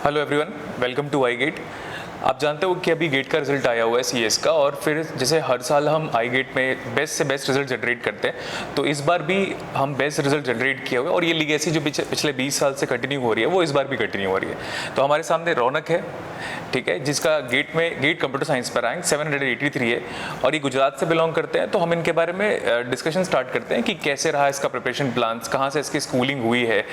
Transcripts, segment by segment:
Hello everyone, welcome to I get. आप जानते हो कि अभी गेट का रिजल्ट आया हुआ है सीएस का, और फिर जैसे हर साल हम आई गेट में बेस्ट से बेस्ट रिजल्ट जनरेट करते हैं, तो इस बार भी हम बेस्ट रिजल्ट जनरेट किए हुए, और ये लीगेसी जो पिछले 20 साल से कंटिन्यू हो रही है वो इस बार भी कंटिन्यू हो रही है। तो हमारे सामने रौनक है, ठीक है, जिसका गेट कंप्यूटर साइंस पर रैंक 783 है, और ये गुजरात से बिलोंग करते हैं। तो हम इनके बारे में डिस्कशन स्टार्ट करते हैं कि कैसे रहा इसका प्रिपरेशन प्लान्स, कहाँ से इसकी स्कूलिंग हुई है,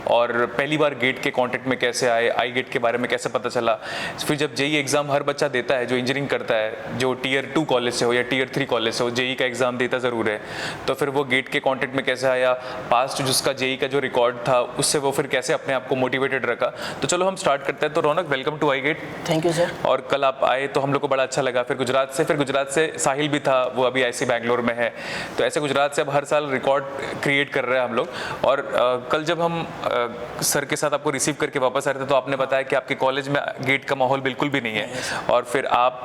और पहली बार गेट के कॉन्टेक्ट में कैसे आए, आई गेट के बारे में कैसे पता चला। फिर जब जेई एग्जाम हर बच्चा देता है जो इंजीनियरिंग करता है, जो टियर 2 कॉलेज से हो या टियर 3 कॉलेज से हो, जेई का एग्जाम देता ज़रूर है, तो फिर वो गेट के कॉन्टेक्ट में कैसे आया, पास्ट जिसका जेई का जो रिकॉर्ड था उससे वो फिर कैसे अपने आप को मोटिवेटेड रखा। तो चलो हम स्टार्ट करते हैं। तो Raunak, welcome to I gate. Thank you sir. और कल आप आए तो हम लोग को बड़ा अच्छा लगा। फिर गुजरात से साहिल भी था, वो अभी ऐसे बैंगलोर में है। तो ऐसे गुजरात से अब हर साल रिकॉर्ड क्रिएट कर रहे हैं हम लोग। और कल जब हम सर के साथ आपको रिसीव करके वापस आ रहे थे तो आपने बताया कि आपके कॉलेज में गेट का माहौल बिल्कुल भी नहीं है, और फिर आप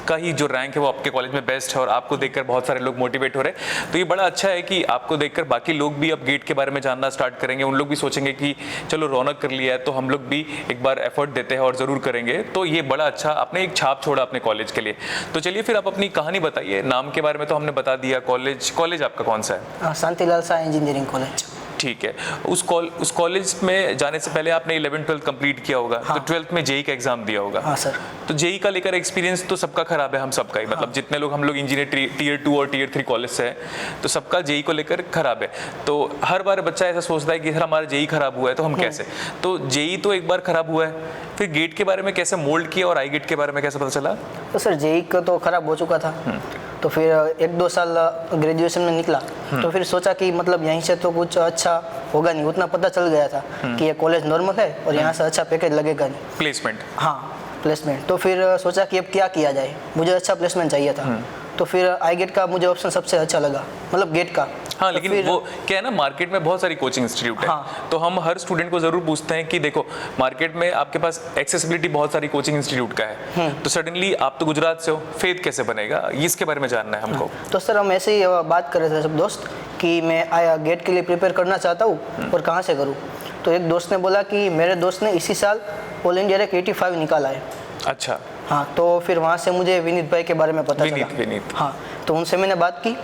का ही जो रैंक है वो आपके कॉलेज में बेस्ट है, और आपको देखकर बहुत सारे लोग मोटिवेट हो रहे हैं। तो ये बड़ा अच्छा है कि आपको देखकर बाकी लोग भी अब गेट के बारे में जानना स्टार्ट करेंगे। उन लोग भी सोचेंगे कि चलो रौनक कर लिया है तो हम लोग भी एक बार एफर्ट देते हैं और ज़रूर करेंगे। तो ये बड़ा अच्छा, आपने एक छाप छोड़ा अपने कॉलेज के लिए। तो चलिए फिर आप अपनी कहानी बताइए। नाम के बारे में तो हमने बता दिया, कॉलेज आपका कौन सा है? Shantilal Shah engineering college. ठीक है। उस कॉलेज में जाने से पहले आपने 11th-12th कंप्लीट किया होगा। हाँ। तो 12th में जेई का एग्जाम दिया होगा। हाँ सर। तो जेई का लेकर एक्सपीरियंस तो सबका खराब है, हम सबका ही। मतलब हाँ। जितने लोग हम लोग इंजीनियर टियर 2 और टियर 3 कॉलेज से हैं, तो सबका जेई को लेकर खराब है। तो हर बार बच्चा ऐसा सोचता है कि सर हमारा जेई खराब हुआ है तो हम कैसे। तो जेई तो एक बार खराब हुआ है, फिर गेट के बारे में कैसे मोल्ड किया और आई गेट के बारे में कैसे पता चला? तो सर जेई का तो खराब हो चुका था, तो फिर 1-2 साल ग्रेजुएशन में निकला, तो फिर सोचा कि मतलब यहीं से तो कुछ अच्छा होगा नहीं। उतना पता चल गया था कि ये कॉलेज नॉर्मल है और यहाँ से अच्छा पैकेज लगेगा नहीं। प्लेसमेंट? हाँ, प्लेसमेंट। तो फिर सोचा कि अब क्या किया जाए, मुझे अच्छा प्लेसमेंट चाहिए था। तो फिर आई गेट का मुझे ऑप्शन सबसे अच्छा लगा, मतलब गेट का। हाँ, लेकिन वो क्या है ना, मार्केट में बहुत सारी कोचिंग इंस्टीट्यूट है। हाँ। तो हम हर स्टूडेंट को जरूर पूछते हैं कि देखो मार्केट में आपके पास एक्सेसिबिलिटी बहुत सारी कोचिंग इंस्टीट्यूट का है, तो सडनली आप तो गुजरात से हो, फेथ कैसे बनेगा, इसके बारे में जानना है हमको। हाँ। तो सर हम ऐसे ही बात कर रहे थे सब दोस्त कि मैं आया गेट के लिए प्रिपेयर करना चाहता हूँ और कहाँ से करूँ। तो एक दोस्त ने बोला कि मेरे दोस्त ने इसी साल ऑल इंडिया रैंक 85 निकाला है। अच्छा। हाँ, तो फिर वहाँ से मुझे विनीत भाई के बारे में पता चला। विनीत। हाँ, तो उनसे मैंने बात की,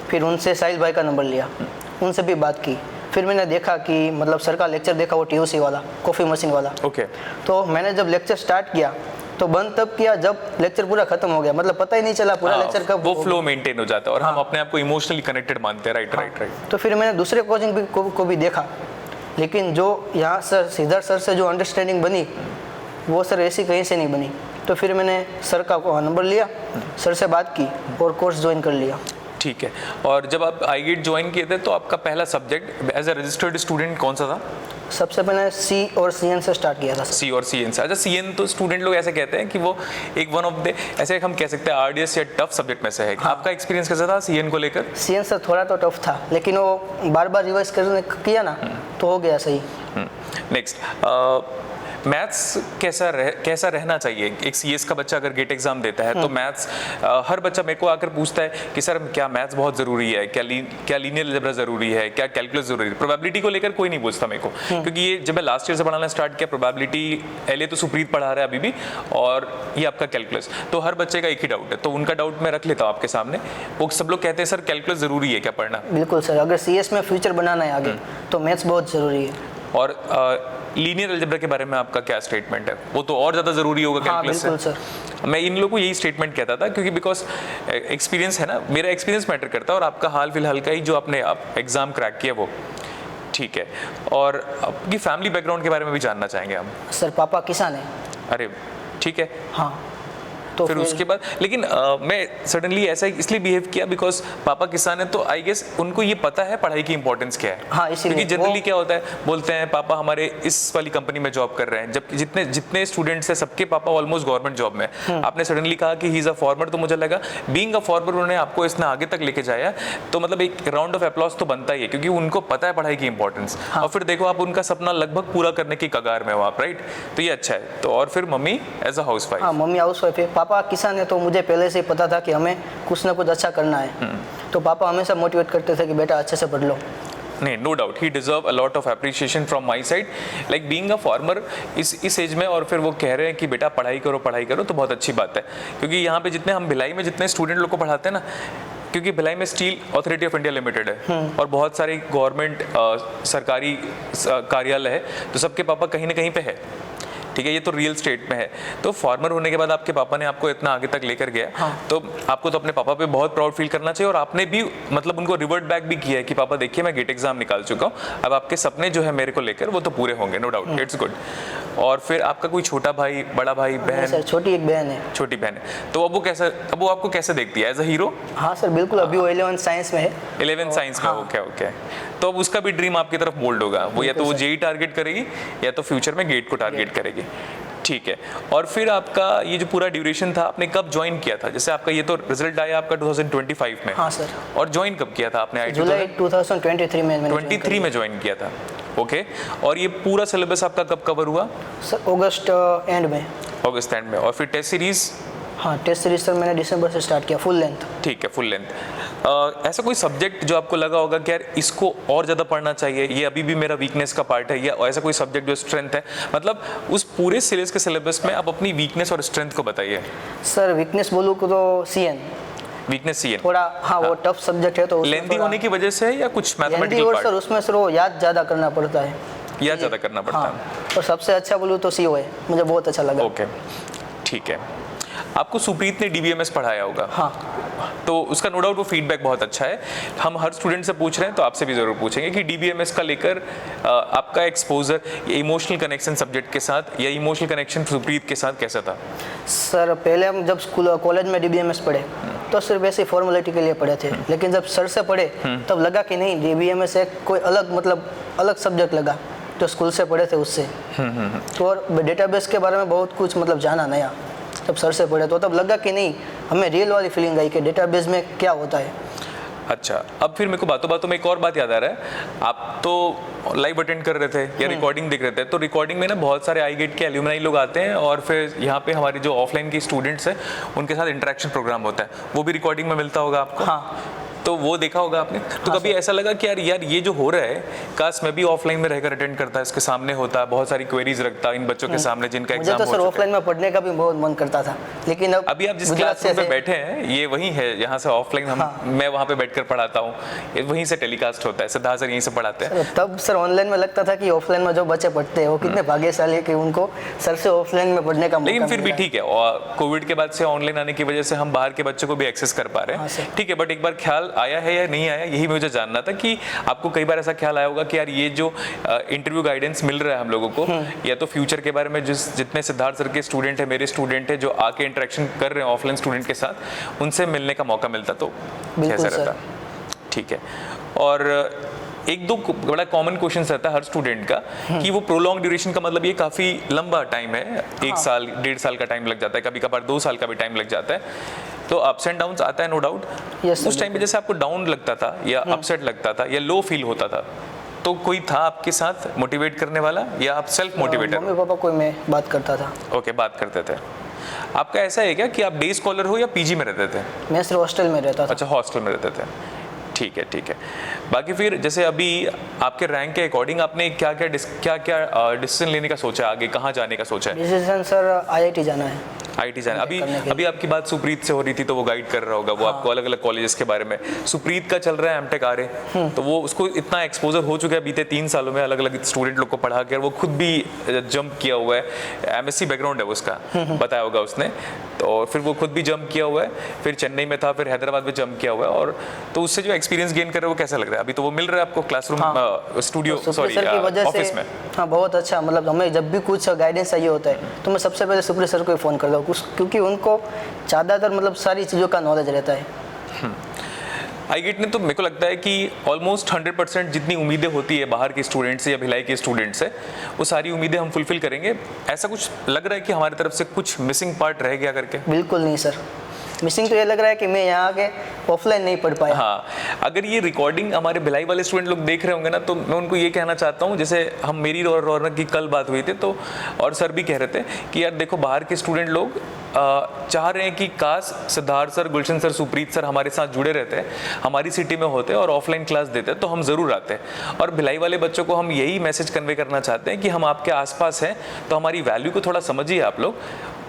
फिर उनसे साहिल भाई का नंबर लिया, उनसे भी बात की। फिर मैंने देखा कि मतलब सर का लेक्चर देखा, वो टीओसी वाला, कॉफ़ी मशीन वाला। ओके। तो मैंने जब लेक्चर स्टार्ट किया तो बंद तब किया जब लेक्चर पूरा खत्म हो गया, मतलब पता ही नहीं चला पूरा लेक्चर कब। वो फ्लो मेंटेन हो जाता है, और हम अपने आप को इमोशनली कनेक्टेड मानते हैं। राइट। तो फिर मैंने दूसरे कोचिंग को भी देखा, लेकिन जो यहाँ सर सिद्धार्थ सर से जो अंडरस्टैंडिंग बनी वो सर ऐसी कहीं से नहीं बनी। तो फिर मैंने सर का नंबर लिया, सर से बात की और कोर्स ज्वाइन कर लिया। ठीक है। और जब आप आई गेट ज्वाइन किए थे तो आपका पहला subject as a registered student कौन सा था? सबसे पहले सी और सीएन से स्टार्ट किया था। सी और सीएन से। अच्छा, सीएन तो स्टूडेंट लोग ऐसे कहते हैं कि वो एक वन ऑफ द, ऐसे हम कह सकते हैं आरडीएस या टफ सब्जेक्ट में से है। हाँ। आपका एक्सपीरियंस कैसा था सीएन को लेकर? सीएन सर थोड़ा तो टफ था, लेकिन वो बार बार रिवाइज करने किया ना तो हो गया सही। नेक्स्ट, मैथ्स कैसा रहना चाहिए? एक सीएस का बच्चा अगर गेट एग्जाम देता है तो मैथ्स, हर बच्चा मेरे को आकर पूछता है कि सर क्या मैथ्स बहुत ज़रूरी है, क्या लीनियर अलजेब्रा ज़रूरी है, क्या कैलकुलस ज़रूरी है। प्रोबेबिलिटी को लेकर कोई नहीं पूछता मेरे को, क्योंकि ये जब मैं लास्ट ईयर से पढ़ाना स्टार्ट किया, प्रोबेबिलिटी एलए तो सुप्रीत पढ़ा रहा है अभी भी, और ये आपका कैलकुलस। तो हर बच्चे का एक ही डाउट है, तो उनका डाउट मैं रख लेता हूँ आपके सामने। वो सब लोग कहते हैं सर कैलकुलस ज़रूरी है क्या पढ़ना? बिल्कुल सर, अगर सीएस में फ्यूचर बनाना है आगे तो मैथ्स बहुत ज़रूरी है। और लीनियर अलजेब्रा के बारे में आपका क्या स्टेटमेंट है? वो तो और ज़्यादा ज़रूरी होगा कैलकुलस से। बिल्कुल सर। मैं इन लोगों को यही स्टेटमेंट कहता था, क्योंकि बिकॉज एक्सपीरियंस है ना, मेरा एक्सपीरियंस मैटर करता है, और आपका हाल फिलहाल का ही जो आपने एग्ज़ाम क्रैक किया वो ठीक है। और आपकी फैमिली बैकग्राउंड के बारे में भी जानना चाहेंगे हम। सर पापा किसान है। अरे ठीक है। हाँ, तो फिर उसके बाद लेकिन मैं सडनली ऐसा इसलिए बिहेव किया बिकॉज पापा किसान है, तो आई गेस उनको ये पता है पढ़ाई की इंपॉर्टेंस क्या है। हाँ, इसीलिए क्योंकि जनरली क्या होता है, बोलते हैं पापा हमारे इस वाली कंपनी में जॉब कर रहे हैं, जबकि जितने स्टूडेंट्स हैं सबके पापा ऑलमोस्ट गवर्नमेंट जॉब में। आपने सडनली कहा कि ही इज अ फार्मर, तो मुझे लगा बीइंग अ फार्मर उन्होंने आपको इसने आगे तक लेके जाया, तो मतलब एक राउंड ऑफ अप्लॉज तो बनता ही है, क्योंकि उनको पता है पढ़ाई की इंपॉर्टेंस। और फिर देखो आप उनका सपना लगभग पूरा करने की कगार में हो आप, राइट? तो ये अच्छा है। तो और फिर mummy as a housewife? हाँ, मम्मी हाउस वाइफ है, पापा किसान है, तो मुझे पहले से ही पता था कि हमें कुछ ना कुछ अच्छा करना है। तो पापा हमेशा मोटिवेट करते थे कि बेटा अच्छे से पढ़ लो। नहीं, नो डाउट ही deserve a lot of appreciation from my side, like being a farmer इस एज में, और फिर वो कह रहे हैं कि बेटा पढ़ाई करो, तो बहुत अच्छी बात है। क्योंकि यहाँ पे जितने हम भिलाई में जितने स्टूडेंट लोग को पढ़ाते हैं ना, क्योंकि भिलाई में steel authority of India limited है और बहुत सारे गवर्नमेंट सरकारी कार्यालय है, तो सबके पापा कहीं ना कहीं पे है, ठीक है, ये तो रियल स्टेट में है। तो फार्मर होने के बाद आपके पापा ने आपको इतना आगे तक लेकर गया, तो आपको तो अपने पापा पे बहुत प्राउड फील करना चाहिए, और आपने भी मतलब उनको रिवर्ट बैक भी किया है कि पापा देखिए मैं गेट एग्जाम निकाल चुका हूँ, अब आपके सपने जो है मेरे को लेकर वो तो पूरे होंगे, नो डाउट, इट्स गुड। और फिर आपका कोई छोटा भाई, बड़ा भाई, बहन? सर छोटी एक बहन है। छोटी बहन है, तो अब वो आपको कैसे देखती है, एज अ हीरो? हाँ सर बिल्कुल, अभी वो 11th साइंस में है। 11th साइंस में, ओके ओके। तो अब उसका भी ड्रीम आपकी तरफ मोल्ड होगा, वो या तो वो जेई टारगेट करेगी या तो फ्यूचर में गेट को टारगेट करेगी, ठीक है। और फिर आपका ये जो पूरा ड्यूरेशन था, आपने कब ज्वाइन किया था? जैसे आपका ये तो रिजल्ट आया आपका 2025 में। हाँ सर। और ज्वाइन कब किया था आपने? जुलाई 2023 में मैंने 23 में ज्वाइन किया था, ओके। और ये पूरा सिलेबस आपका कब कवर हुआ? सर अगस्त एंड में। अगस्त एंड में। और फिर टेस्ट सीरीज? हाँ टेस्ट सीरीज सर मैंने दिसंबर से स्टार्ट किया, फुल लेंथ। ठीक है, फुल लेंथ। ऐसा कोई सब्जेक्ट जो आपको लगा होगा कि यार इसको और ज़्यादा पढ़ना चाहिए, ये अभी भी मेरा वीकनेस का पार्ट है, या ऐसा कोई सब्जेक्ट जो स्ट्रेंथ है, मतलब उस पूरे सीरीज के सिलेबस में आप अपनी वीकनेस और स्ट्रेंथ को बताइए। सर वीकनेस बोलूँ तो सीएन। वीकनेस सीएन थोड़ा, हाँ वो टफ सब्जेक्ट है, तो लेंथी होने की वजह से या कुछ मैथमेटिकल पार्ट? सर उसमें सर वो याद ज़्यादा करना पड़ता है। याद ज़्यादा करना पड़ता है। और सबसे अच्छा बोलूँ तो सीओ है, मुझे बहुत अच्छा लगा। ओके, ठीक है। आपको सुप्रीत ने डीबीएमएस पढ़ाया होगा, हाँ, तो उसका नो डाउट वो फीडबैक बहुत अच्छा है। हम हर स्टूडेंट से पूछ रहे हैं, तो आपसे भी ज़रूर पूछेंगे कि डीबीएमएस का लेकर आपका एक्सपोजर इमोशनल कनेक्शन सब्जेक्ट के साथ या इमोशनल कनेक्शन सुप्रीत के साथ कैसा था? सर पहले हम जब स्कूल कॉलेज में डीबीएमएस पढ़े तो सिर्फ ऐसे फॉर्मेलिटी के लिए पढ़े थे, लेकिन जब सर से पढ़े तब लगा कि नहीं, डीबीएमएस एक कोई अलग मतलब अलग सब्जेक्ट लगा जो स्कूल से पढ़े थे उससे। तो और डेटाबेस के बारे में बहुत कुछ मतलब जाना नया, जब सर से पढ़े तो तब लगा कि नहीं, हमें रियल वाली फीलिंग आई कि डेटाबेस में क्या होता है। अच्छा, अब फिर मेरे को बातों बातों में एक और बात याद आ रहा है, आप तो लाइव अटेंड कर रहे थे या रिकॉर्डिंग देख रहे थे, तो रिकॉर्डिंग में ना बहुत सारे आई गेट के एल्यूमनाई लोग आते हैं, और फिर यहाँ पे हमारे जो ऑफलाइन के स्टूडेंट्स हैं उनके साथ इंटरेक्शन प्रोग्राम होता है, वो भी रिकॉर्डिंग में मिलता होगा आपको? हाँ, तो वो देखा होगा आपने। तो कभी ऐसा लगा कि यार ये जो हो रहा है, काश मैं भी ऑफलाइन में रहकर अटेंड करता, इसके सामने होता, बहुत सारी क्वेरीज रखता इन बच्चों के सामने जिनका एग्जाम हो चुका है? मुझे तो सर ऑफलाइन में पढ़ने का भी बहुत मन करता था, लेकिन अब अभी आप जिस क्लासरूम पे बैठे हैं ये वही है, यहाँ से ऑफलाइन मैं वहाँ पे बैठकर पढ़ाता हूँ, वहीं से टेलीकास्ट होता है, सिद्धार्थ सर यहीं से पढ़ाते हैं। तब सर ऑनलाइन में लगता था कि ऑफलाइन में जो बच्चे पढ़ते हैं वो कितने भाग्यशाली है कि उनको सर से ऑफलाइन में पढ़ने का मौका। लेकिन फिर भी ठीक है, और कोविड के बाद से ऑनलाइन आने की वजह से हम बाहर के बच्चों को भी एक्सेस कर पा रहे हैं, ठीक है। बट एक बार ख्याल आया है या नहीं आया, यही मुझे जानना था कि आपको कई बार ऐसा ख्याल आया होगा कि यार ये जो इंटरव्यू गाइडेंस मिल रहा है हम लोगों को, या तो फ्यूचर के बारे में जितने सिद्धार्थ सर के स्टूडेंट है, मेरे स्टूडेंट है जो आके इंटरेक्शन कर रहे हैं ऑफलाइन स्टूडेंट के साथ, उनसे मिलने का मौका मिलता तो कैसा रहता? ठीक है। और एक दो बड़ा कॉमन क्वेश्चन रहता है हर स्टूडेंट का कि वो प्रोलॉन्ग ड्यूरेशन का मतलब ये काफ़ी लंबा टाइम है, 1 साल 1.5 साल का टाइम लग जाता है, कभी कभार 2 साल का भी टाइम लग जाता है, तो अप्स एंड डाउन्स आता है, नो डाउट। उस टाइम पे जैसे आपको डाउन लगता था या अपसेट लगता था या लो फील होता था, तो कोई था आपके साथ मोटिवेट करने वाला या आप सेल्फ मोटिवेटर? मम्मी पापा कोई मैं बात करता था। ओके, बात करते थे। आपका ऐसा है क्या कि आप डे स्कॉलर हो या पीजी में रहते थे? मैं सिर्फ हॉस्टल में रहता था। अच्छा, हॉस्टल में रहते थे, ठीक है ठीक है। बाकी फिर जैसे अभी आपके रैंक के अकॉर्डिंग आपने क्या क्या डिसीजन लेने का सोचा, आगे कहाँ जाने का सोचा है? डिसीजन सर आईआईटी जाना है। आईटी जाना। अभी आपकी बात सुप्रीत से हो रही थी तो वो गाइड कर रहा होगा, वो आपको अलग अलग कॉलेजेस के बारे में। सुप्रीत का चल रहा है एमटेक आरए, तो वो उसको इतना एक्सपोजर हो चुका है बीते 3 सालों में, अलग अलग स्टूडेंट लोग को पढ़ा कर वो खुद भी जंप किया हुआ है, एमएससी बैकग्राउंड है उसका, बताया होगा उसने, तो फिर वो खुद भी जंप किया हुआ है, फिर चेन्नई में था, फिर हैदराबाद में जंप किया हुआ है, और तो उससे जो एक्सपीरियंस गेन कर रहे हो वो कैसा लग रहा है? अभी तो वो मिल रहा है आपको क्लासरूम स्टूडियो सॉरी ऑफिस में? हाँ बहुत अच्छा, मतलब हमें जब भी कुछ गाइडेंस चाहिए होता है तो मैं सबसे पहले सुप्रीत सर को ही फ़ोन करता हूँ, क्योंकि उनको ज़्यादातर मतलब सारी चीज़ों का नॉलेज रहता है। आईगेट ने तो मेरे को लगता है कि ऑलमोस्ट 100% जितनी उम्मीदें होती है बाहर के स्टूडेंट से या भिलाई के स्टूडेंट से, वो सारी उम्मीदें हम फुलफिल करेंगे। ऐसा कुछ लग रहा है कि हमारी तरफ से कुछ मिसिंग पार्ट रह गया करके? बिल्कुल नहीं सर, मिसिंग तो ये लग रहा है कि मैं यहाँ आके ऑफलाइन नहीं पढ़ पाया। हाँ, अगर ये रिकॉर्डिंग हमारे भिलाई वाले स्टूडेंट लोग देख रहे होंगे ना, तो मैं उनको ये कहना चाहता हूँ, जैसे हम मेरी और रौनक की कल बात हुई थी, तो और सर भी कह रहे थे कि यार देखो बाहर के स्टूडेंट लोग चाह रहे हैं कि काश सिद्धार्थ सर, गुलशन सर, सुप्रीत सर हमारे साथ जुड़े रहते, हमारी सिटी में होते और ऑफलाइन क्लास देते तो हम ज़रूर आते। और भिलाई वाले बच्चों को हम यही मैसेज कन्वे करना चाहते हैं कि हम आपके आसपास हैं, तो हमारी वैल्यू को थोड़ा समझिए। आप लोग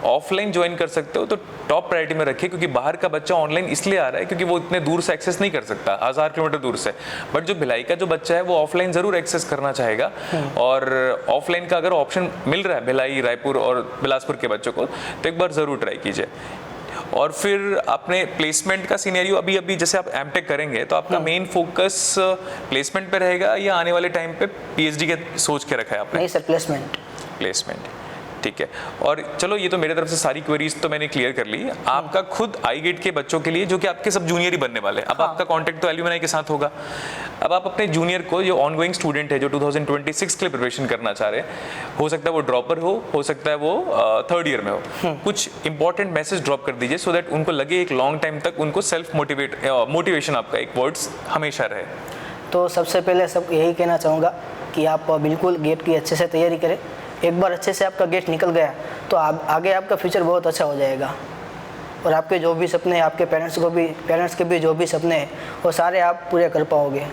ऑफलाइन ज्वाइन कर सकते हो तो टॉप प्रायोरिटी में रखिए, क्योंकि बाहर का बच्चा ऑनलाइन इसलिए आ रहा है क्योंकि वो इतने दूर से एक्सेस नहीं कर सकता, 1000 किलोमीटर दूर से। बट जो भिलाई का जो बच्चा है वो ऑफलाइन ज़रूर एक्सेस करना चाहेगा, और ऑफलाइन का अगर ऑप्शन मिल रहा है भिलाई, रायपुर और बिलासपुर के बच्चों को, तो एक बार ज़रूर ट्राई कीजिए। और फिर आपने प्लेसमेंट का सीनेरियो अभी जैसे आप एमटेक करेंगे तो आपका मेन फोकस प्लेसमेंट पे रहेगा या आने वाले टाइम पे पीएचडी के सोच के रखा है आपने? नहीं सर, प्लेसमेंट। ठीक है। और चलो ये तो मेरे तरफ से सारी क्वेरीज तो मैंने क्लियर कर ली। आपका खुद आई गेट के बच्चों के लिए जो कि आपके सब जूनियर ही बनने वाले, अब आपका कांटेक्ट तो एल्यूमिनाई के साथ होगा। अब आप अपने जूनियर को, जो ऑनगोइंग स्टूडेंट है जो 2026 के लिए प्रिपरेशन करना चाह रहे हैं, हो सकता है वो ड्रॉपर हो सकता है वो थर्ड ईयर में हो, कुछ इंपॉर्टेंट मैसेज ड्रॉप कर दीजिए सो दैट उनको लगे एक लॉन्ग टाइम तक उनको सेल्फ मोटिवेशन आपका एक वर्ड्स हमेशा रहे। तो सबसे पहले सब यही कहना चाहूँगा कि आप बिल्कुल गेट की अच्छे से तैयारी करें। एक बार अच्छे से आपका गेट निकल गया तो आगे आपका फ्यूचर बहुत अच्छा हो जाएगा, और आपके जो भी सपने हैं, आपके पेरेंट्स के भी जो भी सपने हैं, वो सारे आप पूरे कर पाओगे।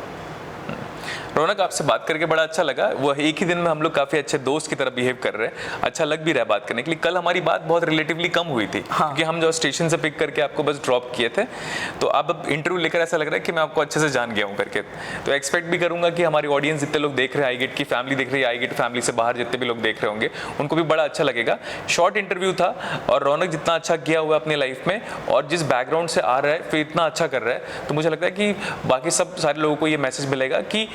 रौनक, आपसे बात करके बड़ा अच्छा लगा। वो एक ही दिन में हम लोग काफ़ी अच्छे दोस्त की तरह बिहेव कर रहे हैं, अच्छा लग भी रहा है बात करने के लिए। कल हमारी बात बहुत रिलेटिवली कम हुई थी, क्योंकि हम जो स्टेशन से पिक करके आपको बस ड्रॉप किए थे, तो अब इंटरव्यू लेकर ऐसा लग रहा है कि मैं आपको अच्छे से जान गया हूँ करके। तो एक्सपेक्ट भी करूँगा कि हमारी ऑडियंस जितने लोग देख रहे हैं, आई गेट की फैमिली देख रही है, आई गेट फैमिली से बाहर जितने भी लोग देख रहे होंगे, उनको भी बड़ा अच्छा लगेगा। शॉर्ट इंटरव्यू था, और रौनक जितना अच्छा किया हुआ है अपनी लाइफ में और जिस बैकग्राउंड से आ रहा है, फिर इतना अच्छा कर रहा है, तो मुझे लगता है कि बाकी सब सारे लोगों को ये मैसेज मिलेगा कि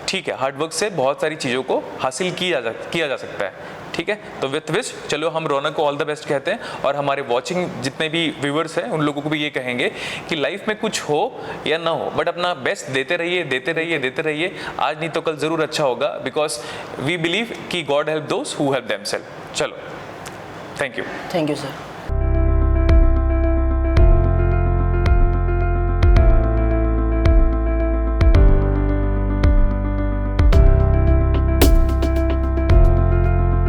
ठीक है, हार्डवर्क से बहुत सारी चीज़ों को हासिल किया जा सकता है। ठीक है, तो विथ विश चलो हम रौनक को ऑल द बेस्ट कहते हैं, और हमारे वॉचिंग जितने भी व्यूअर्स हैं उन लोगों को भी ये कहेंगे कि लाइफ में कुछ हो या ना हो, बट अपना बेस्ट देते रहिए। आज नहीं तो कल ज़रूर अच्छा होगा, बिकॉज वी बिलीव कि God help those who help themselves. चलो, थैंक यू सर।